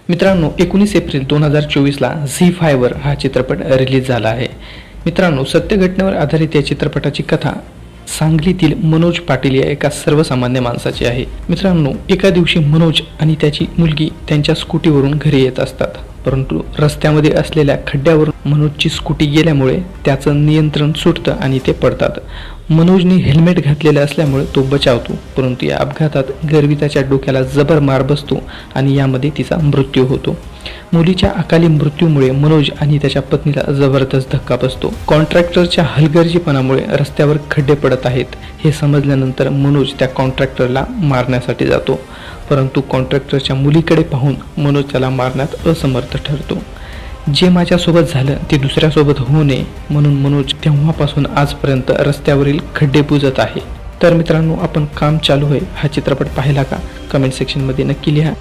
मित्रांनो 19 एप्रिल 2024ला झी5 वर हा चित्रपट रिलीज झाला आहे। मित्रांनो सत्य घटनेवर आधारित या चित्रपटाची कथा सांगलीतील मनोज पाटील या एका सर्वसामान्य माणसाची आहे। मित्रांनो एका दिवशी मनोज आणि त्याची मुलगी त्यांच्या स्कूटीवरून घरी येत असतात, परंतु रस्त्यामध्ये असलेल्या खड्ड्यावरून मनोजची स्कूटी गेल्यामुळे त्याचं नियंत्रण सुटतं आणि ते पडतात। मनोजने हेल्मेट घातलेले असल्यामुळे तो बचावतो, परंतु या अपघातात गर्विताच्या डोक्याला जबर मार बसतो आणि यामध्ये तिचा मृत्यू होतो। मुलीच्या अकाली मृत्यूमुळे मनोज आणि त्याच्या पत्नीला जबरदस्त धक्का बसतो। कॉन्ट्रॅक्टरच्या हलगर्जीपणामुळे रस्त्यावर खड्डे पडत आहेत हे समजल्यानंतर मनोज त्या कॉन्ट्रॅक्टरला मारण्यासाठी जातो, परंतु कॉन्ट्रॅक्टरच्या मुलीकडे पाहून मनोज त्याला मारण्यात असमर्थ ठरतो। जे माझ्यासोबत झालं ते दुसऱ्यासोबत होऊ नये म्हणून मनोज तेव्हापासून आजपर्यंत रस्त्यावरील खड्डे बुजत आहे। तर मित्रांनो आपण काम चालू आहे हा चित्रपट पाहिला का? कमेंट सेक्शनमध्ये नक्की लिहा।